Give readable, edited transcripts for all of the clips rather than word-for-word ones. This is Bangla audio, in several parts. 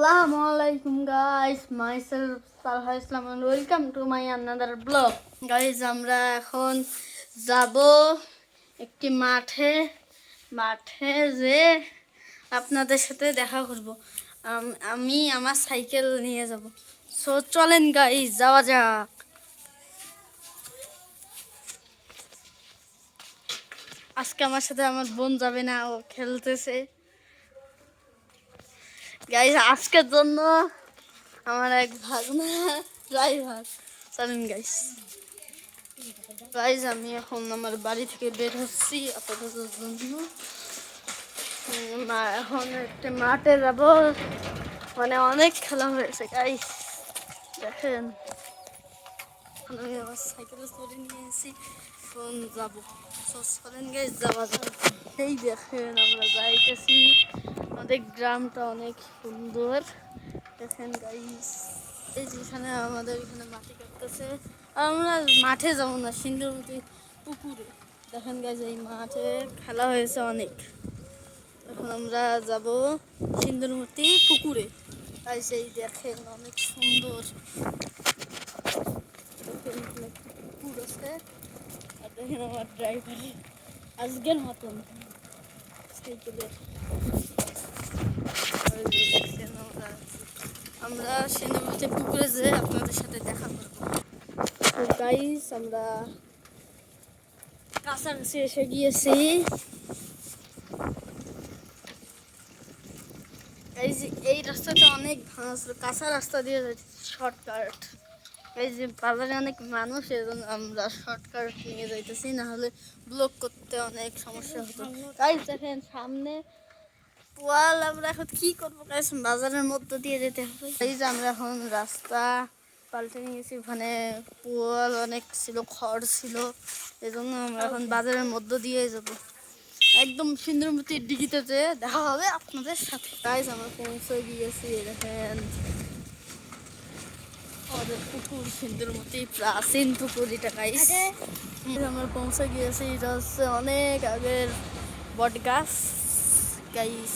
Assalamualaikum guys, myself Salha Islam and welcome to my another blog. Guys, আমরা এখন যাব একটি মাঠে যে আপনাদের সাথে দেখা করব। আমি আমার সাইকেল নিয়ে যাব। সো চলেন গাইস, যাওয়া যাক। আজকে আমার সাথে আমার বোন যাবে না, ও খেলতেছে। গাইস, আজকের জন্য আমার এক ভাগনা ড্রাইভার। চলেন গাইস। গাইস, আমি এখন আমার বাড়ি থেকে বের হচ্ছি আপাতত জন্য। এখন একটা মাঠে যাব, মানে অনেক খেলা হয়েছে গাইস। দেখেন, আমি আমার সাইকেলে চড়ে নিয়েছি, এখন যাবো। চলেন গাইস, যাওয়া যাক। এই দেখেন, আমরা যাইতেছি। আমাদের গ্রামটা অনেক সুন্দর। দেখেন গাইস, এই যেখানে আমাদের এখানে মাটি কাটতেছে। আমরা মাঠে যাবো না, সিন্ধুমতি পুকুরে। দেখেন গাইস, এই মাঠে খেলা হয়েছে অনেক। এখন আমরা যাব সিন্ধুমতি পুকুরে। গাইস, এই দেখেন অনেক সুন্দর। দেখেন এখানে পুকুর আছে। আর দেখেন আমার ড্রাইভার আজকের মতন সাইকেলের। আমরা সিন্ধুমতি পুকুরে যে আপনাদের সাথে দেখা করবো। গাইস, আমরা কাছাকাছি এসে গিয়েছি। এই রাস্তাটা অনেক ভাঙা ছিল, কাঁচা রাস্তা দিয়ে শর্টকাট। এই যে বাজারে অনেক মানুষ, এজন্য আমরা শর্টকাট নিয়ে যাইতেছি, না হলে ব্লক করতে অনেক সমস্যা হতো। গাইস দেখেন সামনে পোয়াল, আমরা এখন কি করবো গাইস, বাজারের মধ্য দিয়ে যেতে হবে। এই যে আমরা এখন রাস্তা পাল্টে নিয়েছি, ওখানে পোয়াল অনেক ছিল, খড় ছিল, এজন্য আমরা এখন বাজারের মধ্য দিয়ে যাবো। একদম সিন্ধুমতির দিঘিতে যে দেখা হবে আপনাদের সাথে। গাইস, আমরা পৌঁছে গিয়েছি। দেখেন আমাদের পুকুর, সিন্ধুমতি প্রাচীন পুকুর এটা গাইস। আমরা পৌঁছে গিয়েছি, এটা হচ্ছে অনেক আগের বট গাছ গাইস।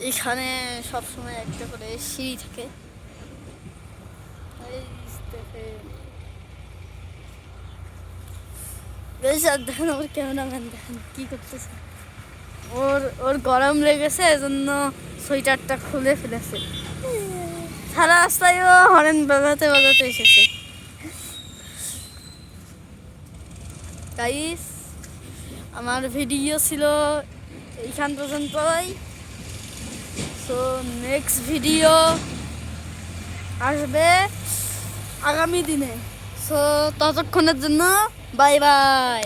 এখানে সবসময় একটা করে সিঁড়ি থাকে। দেখেন আমার ক্যামেরাম্যান, দেখেন কি করতেছে। ওর গরম লেগেছে, এজন্য সোয়েটারটা খুলে ফেলেছে। সারা রাস্তায় ও হরেন বাজাতে এসেছে। গাইস, আমার ভিডিও ছিল এইখান পর্যন্তই। সো নেক্সট ভিডিও আসবে আগামী দিনে। সো ততক্ষণের জন্য বাই বাই।